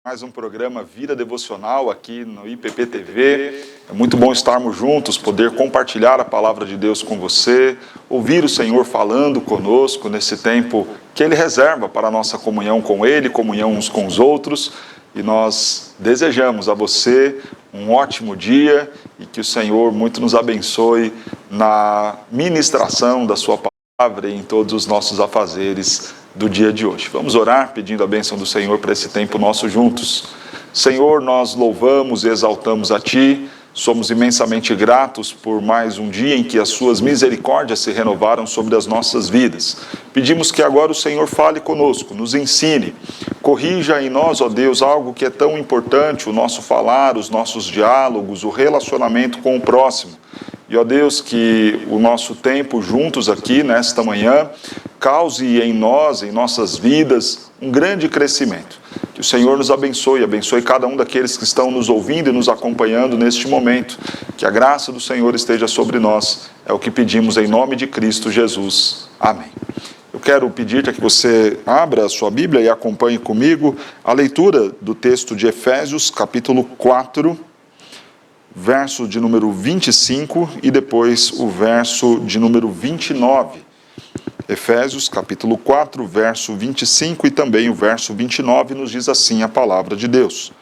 Mais um programa Vida Devocional aqui no IPP TV. É muito bom estarmos juntos, poder compartilhar a palavra de Deus com você, ouvir o Senhor falando conosco nesse tempo que Ele reserva para a nossa comunhão com Ele, comunhão uns com os outros. E nós desejamos a você um ótimo dia e que o Senhor muito nos abençoe na ministração da sua palavra e em todos os nossos afazeres do dia de hoje. Vamos orar pedindo a bênção do Senhor para esse tempo nosso juntos. Senhor, nós louvamos e exaltamos a Ti, somos imensamente gratos por mais um dia em que as Suas misericórdias se renovaram sobre as nossas vidas. Pedimos que agora o Senhor fale conosco, nos ensine, corrija em nós, ó Deus, algo que é tão importante, o nosso falar, os nossos diálogos, o relacionamento com o próximo. E, ó Deus, que o nosso tempo juntos aqui, nesta manhã, cause em nós, em nossas vidas, um grande crescimento. Que o Senhor nos abençoe, abençoe cada um daqueles que estão nos ouvindo e nos acompanhando neste momento. Que a graça do Senhor esteja sobre nós. É o que pedimos em nome de Cristo Jesus. Amém. Eu quero pedir que você abra a sua Bíblia e acompanhe comigo a leitura do texto de Efésios, capítulo 4, verso de número 25 e depois o verso de número 29. Efésios, capítulo 4, verso 25 e também o verso 29 nos diz assim a palavra de Deus.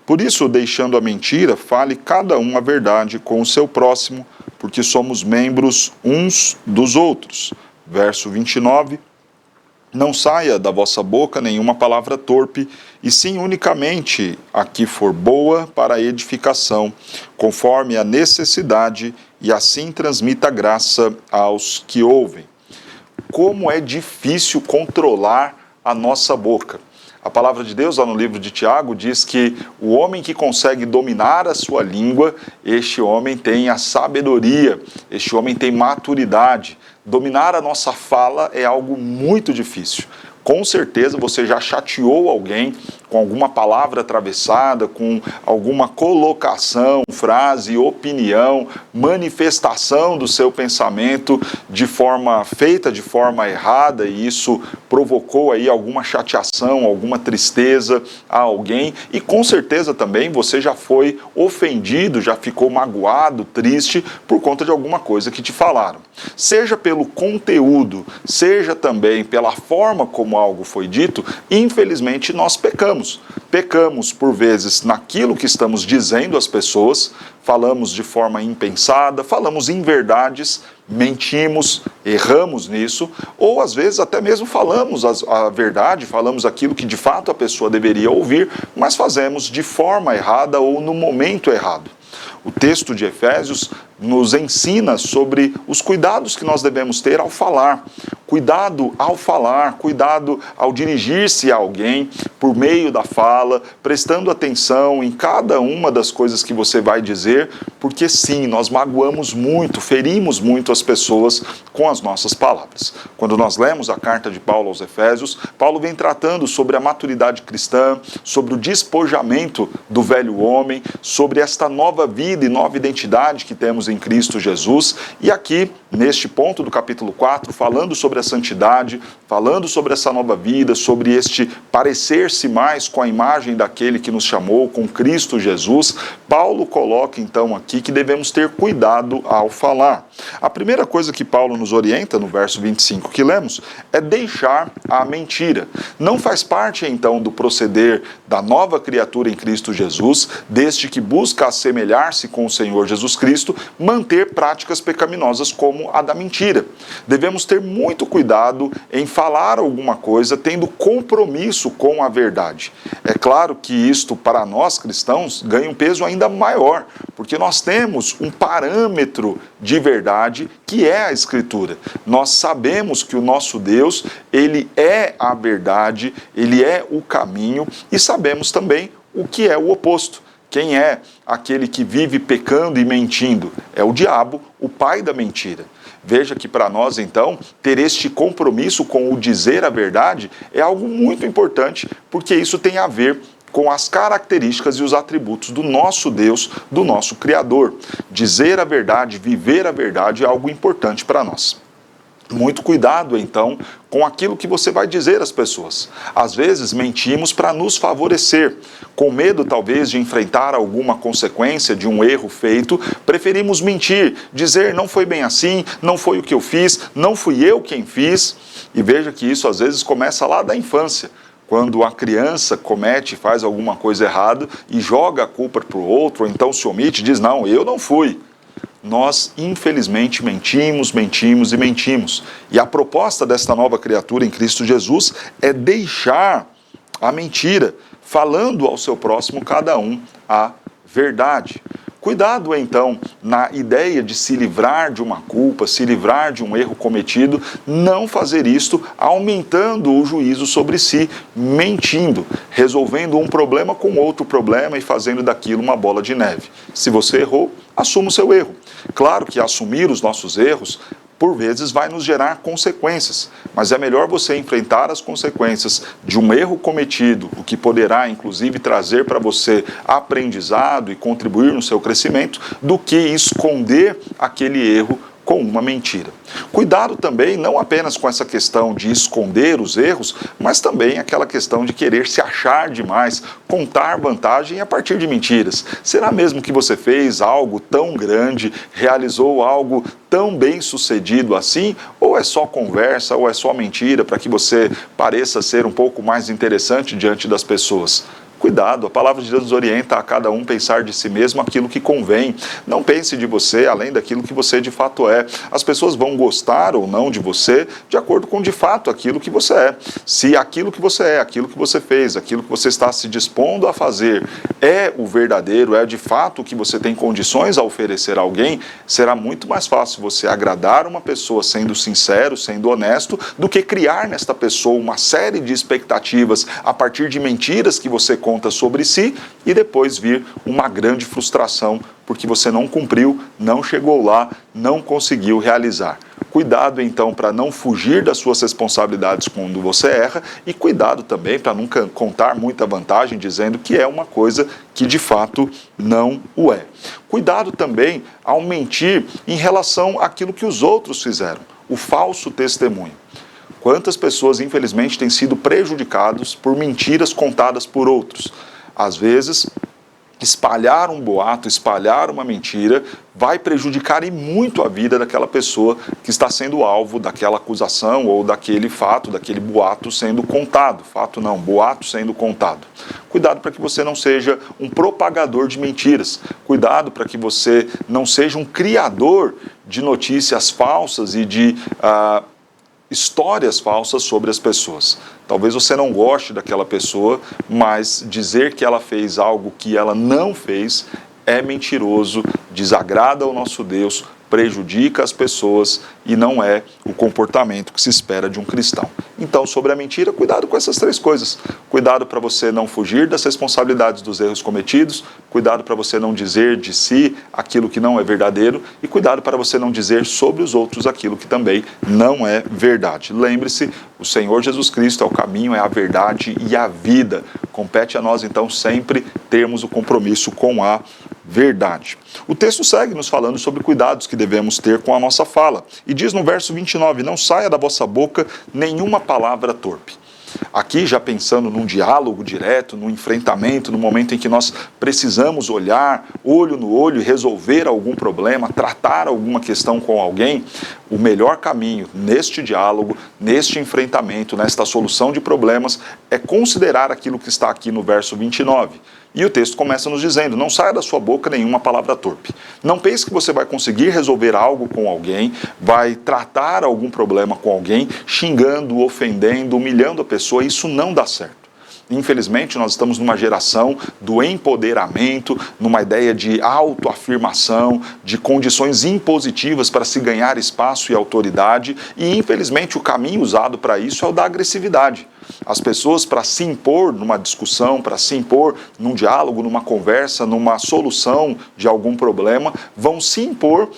Por isso, deixando a mentira, fale cada um a verdade com o seu próximo, porque somos membros uns dos outros. Verso 29. Não saia da vossa boca nenhuma palavra torpe, e sim unicamente a que for boa para a edificação, conforme a necessidade, e assim transmita graça aos que ouvem. Como é difícil controlar a nossa boca. A palavra de Deus, lá no livro de Tiago, diz que o homem que consegue dominar a sua língua, este homem tem a sabedoria, este homem tem maturidade. Dominar a nossa fala é algo muito difícil. Com certeza você já chateou alguém com alguma palavra atravessada, com alguma colocação, frase, opinião, manifestação do seu pensamento feita de forma errada, e isso provocou aí alguma chateação, alguma tristeza a alguém, e com certeza também você já foi ofendido, já ficou magoado, triste por conta de alguma coisa que te falaram. Seja pelo conteúdo, seja também pela forma como algo foi dito, infelizmente nós pecamos. Pecamos, por vezes, naquilo que estamos dizendo às pessoas, falamos de forma impensada, falamos inverdades, mentimos, erramos nisso, ou às vezes até mesmo falamos a verdade, falamos aquilo que de fato a pessoa deveria ouvir, mas fazemos de forma errada ou no momento errado. O texto de Efésios nos ensina sobre os cuidados que nós devemos ter ao falar. Cuidado ao falar, cuidado ao dirigir-se a alguém por meio da fala, prestando atenção em cada uma das coisas que você vai dizer, porque sim, nós magoamos muito, ferimos muito as pessoas com as nossas palavras. Quando nós lemos a carta de Paulo aos Efésios, Paulo vem tratando sobre a maturidade cristã, sobre o despojamento do velho homem, sobre esta nova vida e nova identidade que temos em Cristo Jesus. E aqui, neste ponto do capítulo 4, falando sobre a santidade, falando sobre essa nova vida, sobre este parecer-se mais com a imagem daquele que nos chamou, com Cristo Jesus, Paulo coloca então aqui que devemos ter cuidado ao falar. A primeira coisa que Paulo nos orienta, no verso 25 que lemos, é deixar a mentira. Não faz parte então do proceder da nova criatura em Cristo Jesus, deste que busca assemelhar-se com o Senhor Jesus Cristo, manter práticas pecaminosas como a da mentira. Devemos ter muito cuidado em falar alguma coisa tendo compromisso com a verdade. É claro que isto para nós cristãos ganha um peso ainda maior, porque nós temos um parâmetro de verdade que é a Escritura. Nós sabemos que o nosso Deus, Ele é a verdade, Ele é o caminho, e sabemos também o que é o oposto. Quem é aquele que vive pecando e mentindo? É o diabo, o pai da mentira. Veja que para nós, então, ter este compromisso com o dizer a verdade é algo muito importante, porque isso tem a ver com as características e os atributos do nosso Deus, do nosso Criador. Dizer a verdade, viver a verdade é algo importante para nós. Muito cuidado, então, com aquilo que você vai dizer às pessoas. Às vezes, mentimos para nos favorecer. Com medo, talvez, de enfrentar alguma consequência de um erro feito, preferimos mentir, dizer não foi bem assim, não foi o que eu fiz, não fui eu quem fiz. E veja que isso, às vezes, começa lá da infância. Quando a criança comete, faz alguma coisa errada e joga a culpa para o outro, ou então se omite e diz, não, eu não fui. Nós, infelizmente, mentimos, mentimos e mentimos. E a proposta desta nova criatura em Cristo Jesus é deixar a mentira, falando ao seu próximo, cada um, a verdade. Cuidado, então, na ideia de se livrar de uma culpa, se livrar de um erro cometido, não fazer isto aumentando o juízo sobre si, mentindo, resolvendo um problema com outro problema e fazendo daquilo uma bola de neve. Se você errou, assuma o seu erro. Claro que assumir os nossos erros, por vezes, vai nos gerar consequências, mas é melhor você enfrentar as consequências de um erro cometido, o que poderá, inclusive, trazer para você aprendizado e contribuir no seu crescimento, do que esconder aquele erro com uma mentira. Cuidado também, não apenas com essa questão de esconder os erros, mas também aquela questão de querer se achar demais, contar vantagem a partir de mentiras. Será mesmo que você fez algo tão grande, realizou algo tão bem sucedido assim? Ou é só conversa, ou é só mentira para que você pareça ser um pouco mais interessante diante das pessoas? Cuidado, a palavra de Deus nos orienta a cada um pensar de si mesmo aquilo que convém. Não pense de você além daquilo que você de fato é. As pessoas vão gostar ou não de você de acordo com de fato aquilo que você é. Se aquilo que você é, aquilo que você fez, aquilo que você está se dispondo a fazer é o verdadeiro, é de fato o que você tem condições a oferecer a alguém, será muito mais fácil você agradar uma pessoa sendo sincero, sendo honesto, do que criar nesta pessoa uma série de expectativas a partir de mentiras que você conta sobre si e depois vir uma grande frustração porque você não cumpriu, não chegou lá, não conseguiu realizar. Cuidado então para não fugir das suas responsabilidades quando você erra e cuidado também para nunca contar muita vantagem dizendo que é uma coisa que de fato não o é. Cuidado também ao mentir em relação àquilo que os outros fizeram, o falso testemunho. Quantas pessoas, infelizmente, têm sido prejudicadas por mentiras contadas por outros? Às vezes, espalhar um boato, espalhar uma mentira, vai prejudicar e muito a vida daquela pessoa que está sendo alvo daquela acusação ou daquele fato, daquele boato sendo contado. Fato não, boato sendo contado. Cuidado para que você não seja um propagador de mentiras. Cuidado para que você não seja um criador de notícias falsas e de histórias falsas sobre as pessoas. Talvez você não goste daquela pessoa, mas dizer que ela fez algo que ela não fez é mentiroso, desagrada ao nosso Deus, prejudica as pessoas e não é o comportamento que se espera de um cristão. Então, sobre a mentira, cuidado com essas três coisas. Cuidado para você não fugir das responsabilidades dos erros cometidos, cuidado para você não dizer de si aquilo que não é verdadeiro e cuidado para você não dizer sobre os outros aquilo que também não é verdade. Lembre-se, o Senhor Jesus Cristo é o caminho, é a verdade e a vida. Compete a nós, então, sempre termos o compromisso com a verdade. O texto segue nos falando sobre cuidados que devemos ter com a nossa fala. E diz no verso 29, não saia da vossa boca nenhuma palavra torpe. Aqui já pensando num diálogo direto, num enfrentamento, no momento em que nós precisamos olhar olho no olho e resolver algum problema, tratar alguma questão com alguém, o melhor caminho neste diálogo, neste enfrentamento, nesta solução de problemas, é considerar aquilo que está aqui no verso 29. E o texto começa nos dizendo, não saia da sua boca nenhuma palavra torpe. Não pense que você vai conseguir resolver algo com alguém, vai tratar algum problema com alguém, xingando, ofendendo, humilhando a pessoa, isso não dá certo. Infelizmente, nós estamos numa geração do empoderamento, numa ideia de autoafirmação, de condições impositivas para se ganhar espaço e autoridade, e infelizmente o caminho usado para isso é o da agressividade. As pessoas, para se impor numa discussão, para se impor num diálogo, numa conversa, numa solução de algum problema, vão se impor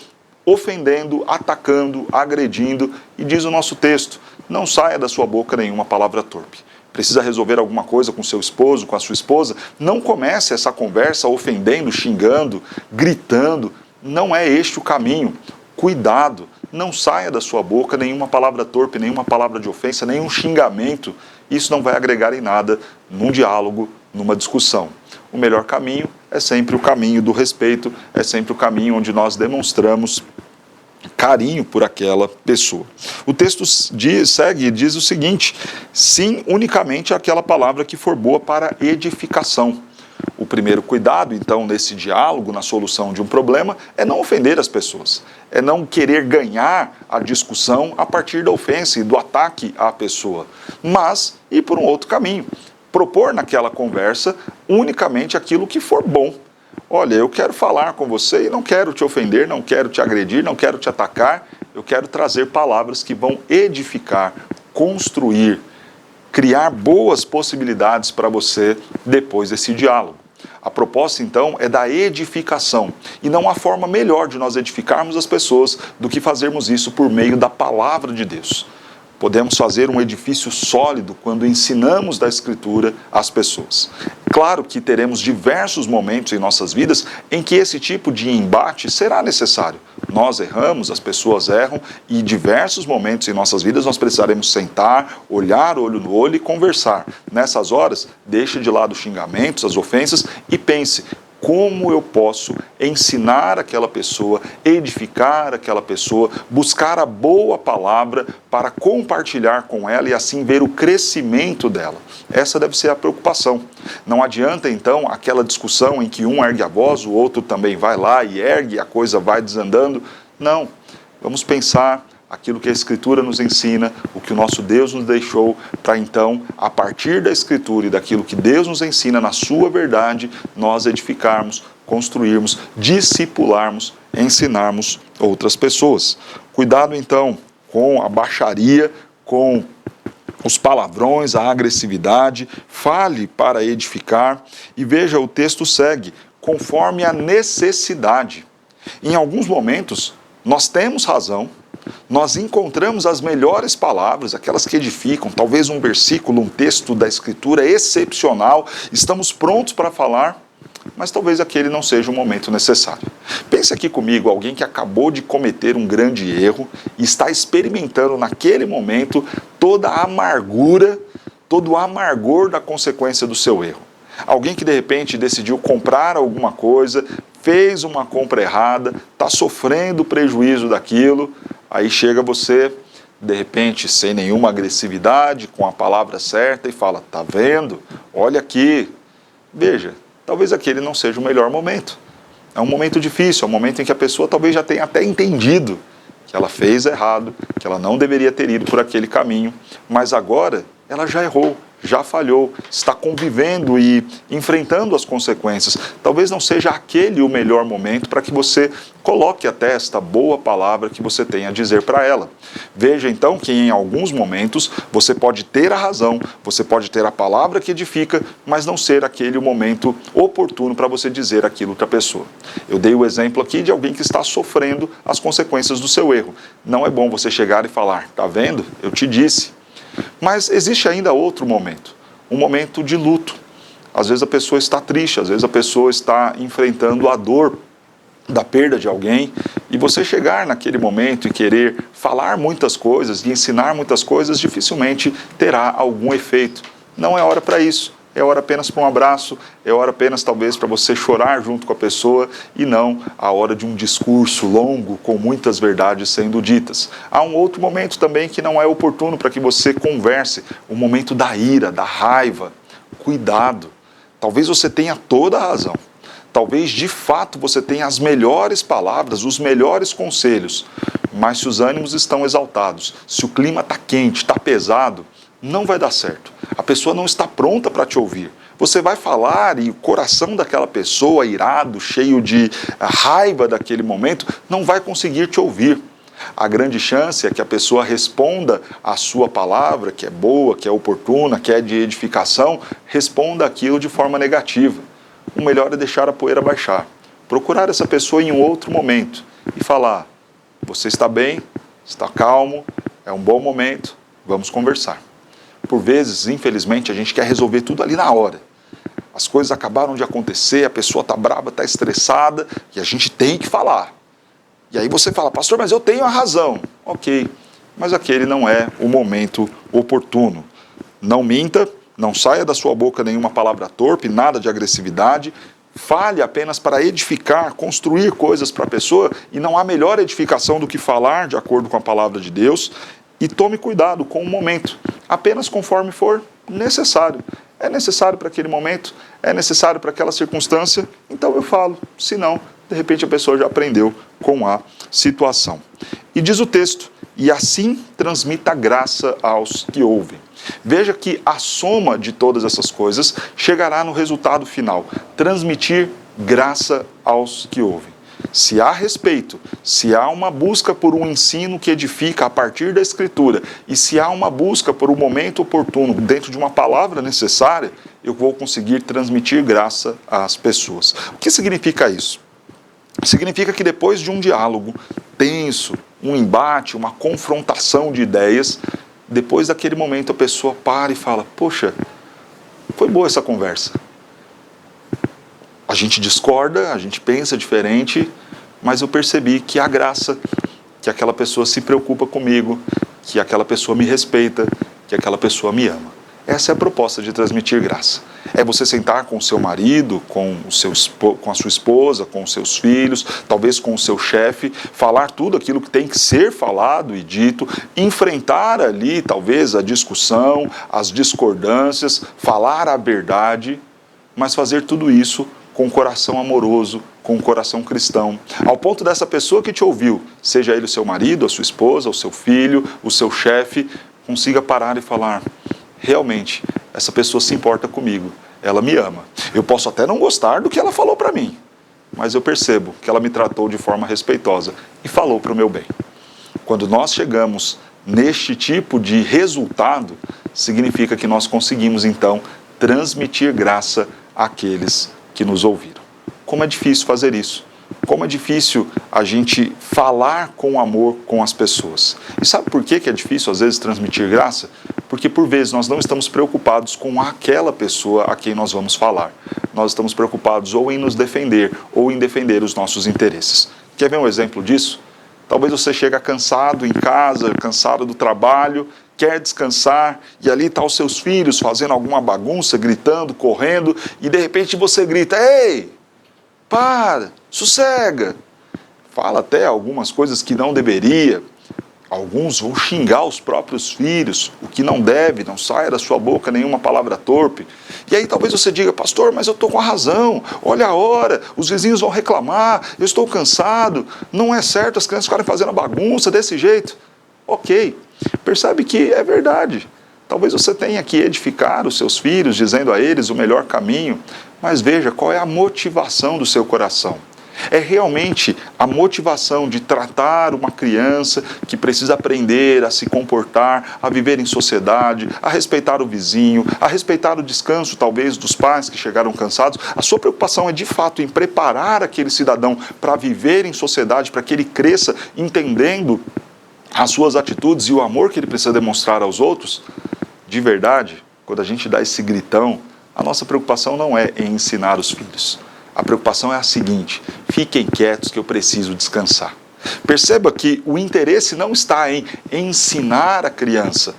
ofendendo, atacando, agredindo, e diz o nosso texto, não saia da sua boca nenhuma palavra torpe. Precisa resolver alguma coisa com seu esposo, com a sua esposa, não comece essa conversa ofendendo, xingando, gritando, não é este o caminho. Cuidado, não saia da sua boca nenhuma palavra torpe, nenhuma palavra de ofensa, nenhum xingamento. Isso não vai agregar em nada num diálogo, numa discussão. O melhor caminho é sempre o caminho do respeito, é sempre o caminho onde nós demonstramos carinho por aquela pessoa. O texto segue e diz o seguinte: sim, unicamente aquela palavra que for boa para edificação. O primeiro cuidado, então, nesse diálogo, na solução de um problema, é não ofender as pessoas, é não querer ganhar a discussão a partir da ofensa e do ataque à pessoa, mas ir por um outro caminho, propor naquela conversa unicamente aquilo que for bom. Olha, eu quero falar com você e não quero te ofender, não quero te agredir, não quero te atacar, eu quero trazer palavras que vão edificar, construir, criar boas possibilidades para você depois desse diálogo. A proposta, então, é da edificação, e não há forma melhor de nós edificarmos as pessoas do que fazermos isso por meio da palavra de Deus. Podemos fazer um edifício sólido quando ensinamos da Escritura às pessoas. Claro que teremos diversos momentos em nossas vidas em que esse tipo de embate será necessário. Nós erramos, as pessoas erram, e em diversos momentos em nossas vidas nós precisaremos sentar, olhar olho no olho e conversar. Nessas horas, deixe de lado os xingamentos, as ofensas e pense: como eu posso ensinar aquela pessoa, edificar aquela pessoa, buscar a boa palavra para compartilhar com ela e assim ver o crescimento dela. Essa deve ser a preocupação. Não adianta, então, aquela discussão em que um ergue a voz, o outro também vai lá e ergue e a coisa vai desandando. Não. Vamos pensar aquilo que a Escritura nos ensina, o que o nosso Deus nos deixou, para então, a partir da Escritura e daquilo que Deus nos ensina na sua verdade, nós edificarmos, construirmos, discipularmos, ensinarmos outras pessoas. Cuidado, então, com a baixaria, com os palavrões, a agressividade, fale para edificar, e veja, o texto segue, conforme a necessidade. Em alguns momentos, nós temos razão, nós encontramos as melhores palavras, aquelas que edificam, talvez um versículo, um texto da Escritura excepcional, estamos prontos para falar, mas talvez aquele não seja o momento necessário. Pense aqui comigo, alguém que acabou de cometer um grande erro e está experimentando naquele momento toda a amargura, todo o amargor da consequência do seu erro. Alguém que de repente decidiu comprar alguma coisa, fez uma compra errada, está sofrendo prejuízo daquilo, aí chega você, de repente, sem nenhuma agressividade, com a palavra certa e fala: tá vendo? Olha aqui. Veja, talvez aquele não seja o melhor momento. É um momento difícil, é um momento em que a pessoa talvez já tenha até entendido que ela fez errado, que ela não deveria ter ido por aquele caminho, mas agora ela já errou, já falhou, está convivendo e enfrentando as consequências. Talvez não seja aquele o melhor momento para que você coloque até esta boa palavra que você tem a dizer para ela. Veja então que em alguns momentos você pode ter a razão, você pode ter a palavra que edifica, mas não ser aquele o momento oportuno para você dizer aquilo para a pessoa. Eu dei o exemplo aqui de alguém que está sofrendo as consequências do seu erro. Não é bom você chegar e falar: tá vendo? Eu te disse. Mas existe ainda outro momento, um momento de luto. Às vezes a pessoa está triste, às vezes a pessoa está enfrentando a dor da perda de alguém, e você chegar naquele momento e querer falar muitas coisas e ensinar muitas coisas, dificilmente terá algum efeito. Não é hora para isso. É hora apenas para um abraço, é hora apenas talvez para você chorar junto com a pessoa e não a hora de um discurso longo com muitas verdades sendo ditas. Há um outro momento também que não é oportuno para que você converse, o momento da ira, da raiva. Cuidado, talvez você tenha toda a razão, talvez de fato você tenha as melhores palavras, os melhores conselhos, mas se os ânimos estão exaltados, se o clima está quente, está pesado, não vai dar certo. A pessoa não está pronta para te ouvir. Você vai falar e o coração daquela pessoa, irado, cheio de raiva daquele momento, não vai conseguir te ouvir. A grande chance é que a pessoa responda a sua palavra, que é boa, que é oportuna, que é de edificação, responda aquilo de forma negativa. O melhor é deixar a poeira baixar. Procurar essa pessoa em um outro momento e falar: você está bem, está calmo, é um bom momento, vamos conversar. Por vezes, infelizmente, a gente quer resolver tudo ali na hora. As coisas acabaram de acontecer, a pessoa está brava, está estressada, e a gente tem que falar. E aí você fala, pastor, mas eu tenho a razão. Ok, mas aquele não é o momento oportuno. Não minta, não saia da sua boca nenhuma palavra torpe, nada de agressividade. Fale apenas para edificar, construir coisas para a pessoa, e não há melhor edificação do que falar de acordo com a palavra de Deus. E tome cuidado com o momento, apenas conforme for necessário. É necessário para aquele momento, é necessário para aquela circunstância, então eu falo. Se não, de repente a pessoa já aprendeu com a situação. E diz o texto, e assim transmita graça aos que ouvem. Veja que a soma de todas essas coisas chegará no resultado final, transmitir graça aos que ouvem. Se há respeito, se há uma busca por um ensino que edifica a partir da Escritura, e se há uma busca por um momento oportuno dentro de uma palavra necessária, eu vou conseguir transmitir graça às pessoas. O que significa isso? Significa que depois de um diálogo tenso, um embate, uma confrontação de ideias, depois daquele momento a pessoa para e fala, poxa, foi boa essa conversa. A gente discorda, a gente pensa diferente, mas eu percebi que há graça, que aquela pessoa se preocupa comigo, que aquela pessoa me respeita, que aquela pessoa me ama. Essa é a proposta de transmitir graça. É você sentar com o seu marido, com a sua esposa, com os seus filhos, talvez com o seu chefe, falar tudo aquilo que tem que ser falado e dito, enfrentar ali talvez a discussão, as discordâncias, falar a verdade, mas fazer tudo isso com um coração amoroso, com um coração cristão, ao ponto dessa pessoa que te ouviu, seja ele o seu marido, a sua esposa, o seu filho, o seu chefe, consiga parar e falar, realmente, essa pessoa se importa comigo, ela me ama. Eu posso até não gostar do que ela falou para mim, mas eu percebo que ela me tratou de forma respeitosa e falou para o meu bem. Quando nós chegamos neste tipo de resultado, significa que nós conseguimos então transmitir graça àqueles que nos ouviram. Como é difícil fazer isso. Como é difícil a gente falar com amor com as pessoas. E sabe por que é difícil às vezes transmitir graça? Porque por vezes nós não estamos preocupados com aquela pessoa a quem nós vamos falar. Nós estamos preocupados ou em nos defender ou em defender os nossos interesses. Quer ver um exemplo disso? Talvez você chega cansado em casa, cansado do trabalho, quer descansar, e ali estão os seus filhos fazendo alguma bagunça, gritando, correndo, e de repente você grita, ei, para, sossega. Fala até algumas coisas que não deveria. Alguns vão xingar os próprios filhos, o que não deve, não saia da sua boca nenhuma palavra torpe. E aí talvez você diga, pastor, mas eu estou com a razão, olha a hora, os vizinhos vão reclamar, eu estou cansado, não é certo as crianças ficarem fazendo bagunça desse jeito. Ok, percebe que é verdade. Talvez você tenha que edificar os seus filhos, dizendo a eles o melhor caminho, mas veja qual é a motivação do seu coração. É realmente a motivação de tratar uma criança que precisa aprender a se comportar, a viver em sociedade, a respeitar o vizinho, a respeitar o descanso, talvez, dos pais que chegaram cansados. A sua preocupação é, de fato, em preparar aquele cidadão para viver em sociedade, para que ele cresça entendendo as suas atitudes e o amor que ele precisa demonstrar aos outros. De verdade, quando a gente dá esse gritão, a nossa preocupação não é em ensinar os filhos. A preocupação é a seguinte, fiquem quietos que eu preciso descansar. Perceba que o interesse não está em ensinar a criança,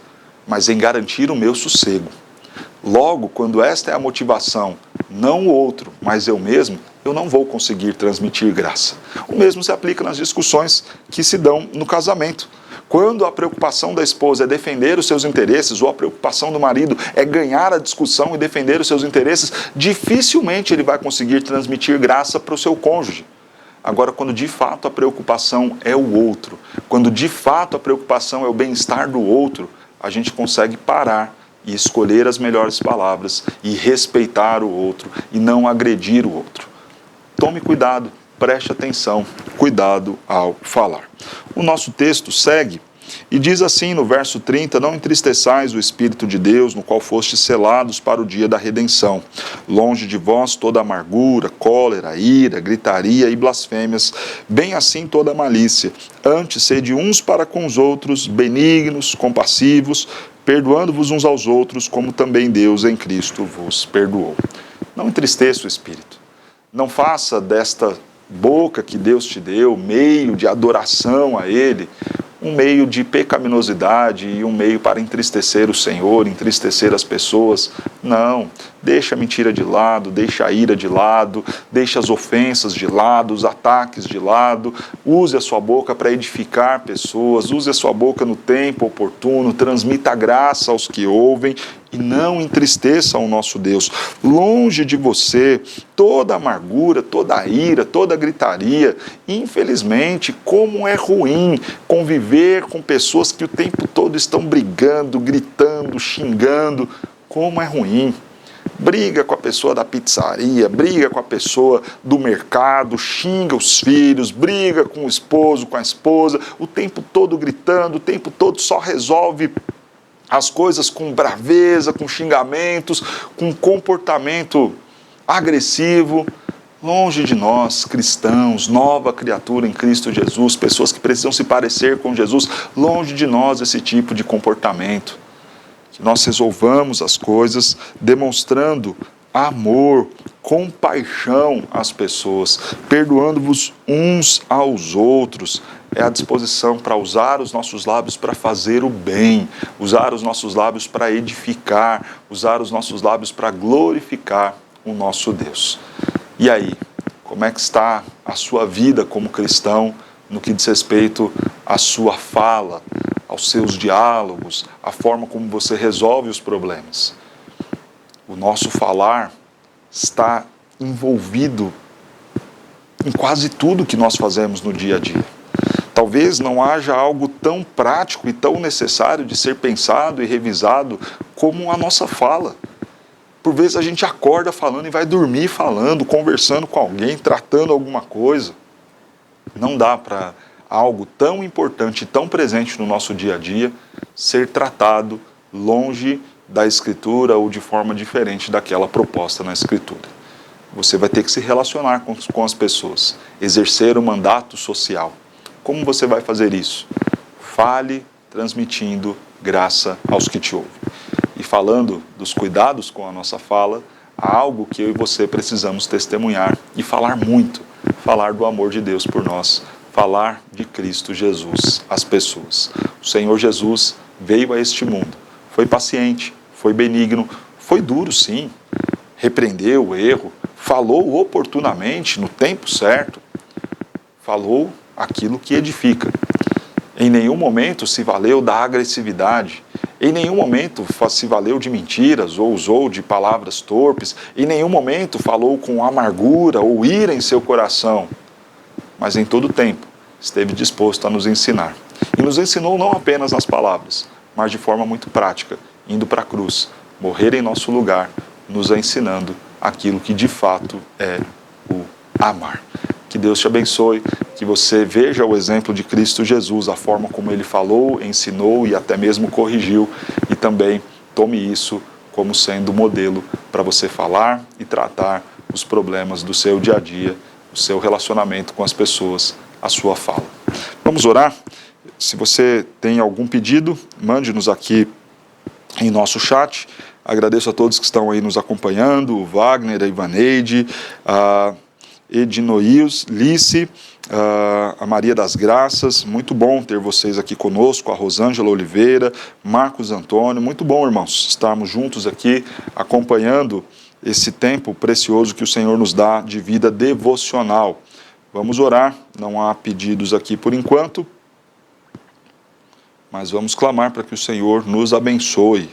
mas em garantir o meu sossego. Logo, quando esta é a motivação, não o outro, mas eu mesmo, eu não vou conseguir transmitir graça. O mesmo se aplica nas discussões que se dão no casamento. Quando a preocupação da esposa é defender os seus interesses, ou a preocupação do marido é ganhar a discussão e defender os seus interesses, dificilmente ele vai conseguir transmitir graça para o seu cônjuge. Agora, quando de fato a preocupação é o outro, quando de fato a preocupação é o bem-estar do outro, a gente consegue parar e escolher as melhores palavras e respeitar o outro e não agredir o outro. Tome cuidado. Preste atenção, cuidado ao falar. O nosso texto segue e diz assim no verso 30, não entristeçais o Espírito de Deus, no qual fostes selados para o dia da redenção. Longe de vós toda amargura, cólera, ira, gritaria e blasfêmias, bem assim toda malícia. Antes sede uns para com os outros, benignos, compassivos, perdoando-vos uns aos outros, como também Deus em Cristo vos perdoou. Não entristeça o Espírito. Não faça desta boca que Deus te deu, meio de adoração a Ele, um meio de pecaminosidade e um meio para entristecer o Senhor, entristecer as pessoas. Não, deixa a mentira de lado, deixa a ira de lado, deixa as ofensas de lado, os ataques de lado. Use a sua boca para edificar pessoas, use a sua boca no tempo oportuno, transmita graça aos que ouvem e não entristeça o nosso Deus. Longe de você toda amargura, toda ira, toda gritaria. Infelizmente, como é ruim conviver com pessoas que o tempo todo estão brigando, gritando, xingando. Como é ruim. Briga com a pessoa da pizzaria, briga com a pessoa do mercado, xinga os filhos, briga com o esposo, com a esposa, o tempo todo gritando, o tempo todo só resolve as coisas com braveza, com xingamentos, com comportamento agressivo. Longe de nós, cristãos, nova criatura em Cristo Jesus, pessoas que precisam se parecer com Jesus, longe de nós esse tipo de comportamento. Que nós resolvamos as coisas demonstrando amor, compaixão às pessoas, perdoando-vos uns aos outros. É a disposição para usar os nossos lábios para fazer o bem, usar os nossos lábios para edificar, usar os nossos lábios para glorificar o nosso Deus. E aí, como é que está a sua vida como cristão no que diz respeito à sua fala, aos seus diálogos, à forma como você resolve os problemas? O nosso falar está envolvido em quase tudo que nós fazemos no dia a dia. Talvez não haja algo tão prático e tão necessário de ser pensado e revisado como a nossa fala. Por vezes a gente acorda falando e vai dormir falando, conversando com alguém, tratando alguma coisa. Não dá para algo tão importante e tão presente no nosso dia a dia ser tratado longe da Escritura ou de forma diferente daquela proposta na Escritura. Você vai ter que se relacionar com as pessoas, exercer o mandato social. Como você vai fazer isso? Fale transmitindo graça aos que te ouvem. E falando dos cuidados com a nossa fala, há algo que eu e você precisamos testemunhar e falar muito. Falar do amor de Deus por nós. Falar de Cristo Jesus às pessoas. O Senhor Jesus veio a este mundo. Foi paciente, foi benigno, foi duro sim. Repreendeu o erro, falou oportunamente, no tempo certo. Falou aquilo que edifica. Em nenhum momento se valeu da agressividade. Em nenhum momento se valeu de mentiras ou usou de palavras torpes. Em nenhum momento falou com amargura ou ira em seu coração. Mas em todo tempo esteve disposto a nos ensinar. E nos ensinou não apenas nas palavras, mas de forma muito prática, indo para a cruz, morrer em nosso lugar, nos ensinando aquilo que de fato é o amar. Que Deus te abençoe, que você veja o exemplo de Cristo Jesus, a forma como Ele falou, ensinou e até mesmo corrigiu, e também tome isso como sendo modelo para você falar e tratar os problemas do seu dia a dia, o seu relacionamento com as pessoas, a sua fala. Vamos orar? Se você tem algum pedido, mande-nos aqui em nosso chat. Agradeço a todos que estão aí nos acompanhando, o Wagner, a Ivaneide, a Edinoios, Lice, a Maria das Graças. Muito bom ter vocês aqui conosco, a Rosângela Oliveira, Marcos Antônio. Muito bom, irmãos, estarmos juntos aqui acompanhando esse tempo precioso que o Senhor nos dá de vida devocional. Vamos orar, não há pedidos aqui por enquanto, mas vamos clamar para que o Senhor nos abençoe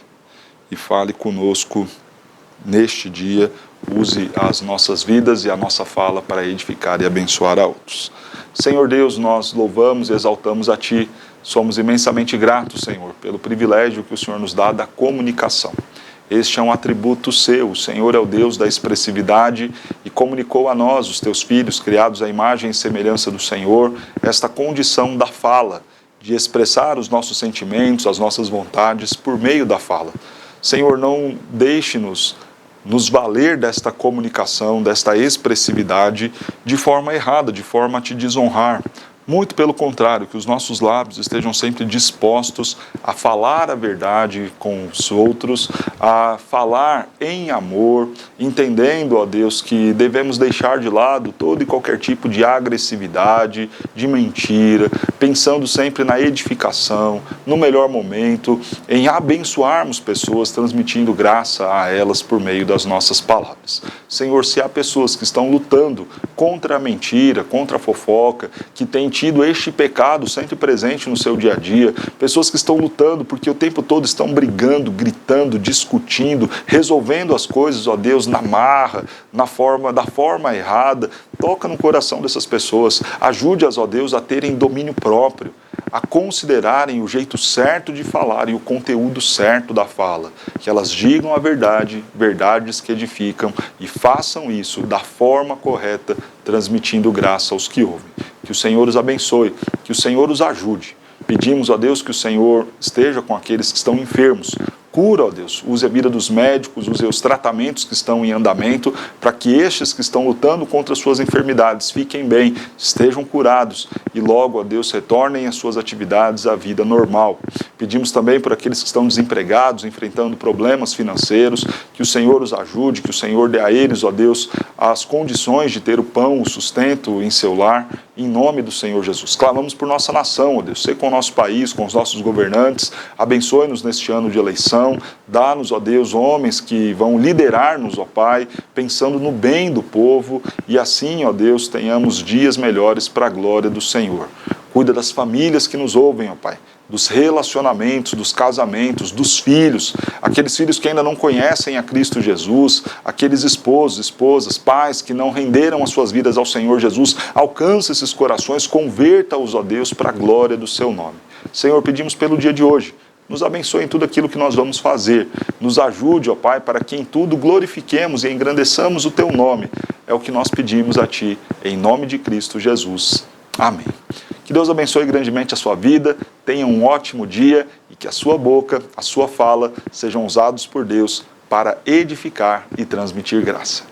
e fale conosco neste dia, use as nossas vidas e a nossa fala para edificar e abençoar a outros. Senhor Deus, nós louvamos e exaltamos a Ti, somos imensamente gratos, Senhor, pelo privilégio que o Senhor nos dá da comunicação. Este é um atributo seu, o Senhor é o Deus da expressividade e comunicou a nós, os teus filhos, criados à imagem e semelhança do Senhor, esta condição da fala, de expressar os nossos sentimentos, as nossas vontades por meio da fala. Senhor, não deixe-nos nos valer desta comunicação, desta expressividade de forma errada, de forma a te desonrar, Muito pelo contrário, que os nossos lábios estejam sempre dispostos a falar a verdade com os outros, a falar em amor, entendendo, ó Deus, que devemos deixar de lado todo e qualquer tipo de agressividade, de mentira, pensando sempre na edificação, no melhor momento, em abençoarmos pessoas, transmitindo graça a elas por meio das nossas palavras. Senhor, se há pessoas que estão lutando contra a mentira, contra a fofoca, que têm tido este pecado sempre presente no seu dia a dia, pessoas que estão lutando porque o tempo todo estão brigando, gritando, discutindo, resolvendo as coisas, ó Deus, na marra, da forma errada, toca no coração dessas pessoas, ajude-as, ó Deus, a terem domínio próprio, a considerarem o jeito certo de falar e o conteúdo certo da fala, que elas digam a verdade, verdades que edificam e façam isso da forma correta, transmitindo graça aos que ouvem. Que o Senhor os abençoe, que o Senhor os ajude. Pedimos, ó Deus, que o Senhor esteja com aqueles que estão enfermos. Cura, ó Deus, use a vida dos médicos, use os tratamentos que estão em andamento, para que estes que estão lutando contra as suas enfermidades fiquem bem, estejam curados e logo, ó Deus, retornem às suas atividades à vida normal. Pedimos também por aqueles que estão desempregados, enfrentando problemas financeiros, que o Senhor os ajude, que o Senhor dê a eles, ó Deus, as condições de ter o pão, o sustento em seu lar, em nome do Senhor Jesus. Clamamos por nossa nação, ó Deus, seja com o nosso país, com os nossos governantes, abençoe-nos neste ano de eleição, dá-nos, ó Deus, homens que vão liderar-nos, ó Pai, pensando no bem do povo e assim, ó Deus, tenhamos dias melhores para a glória do Senhor. Cuida das famílias que nos ouvem, ó Pai, dos relacionamentos, dos casamentos, dos filhos, aqueles filhos que ainda não conhecem a Cristo Jesus, aqueles esposos, esposas, pais que não renderam as suas vidas ao Senhor Jesus, alcança esses corações, converta-os, ó Deus, para a glória do seu nome. Senhor, pedimos pelo dia de hoje, nos abençoe em tudo aquilo que nós vamos fazer, nos ajude, ó Pai, para que em tudo glorifiquemos e engrandeçamos o teu nome, é o que nós pedimos a Ti, em nome de Cristo Jesus. Amém. Que Deus abençoe grandemente a sua vida, tenha um ótimo dia e que a sua boca, a sua fala sejam usados por Deus para edificar e transmitir graça.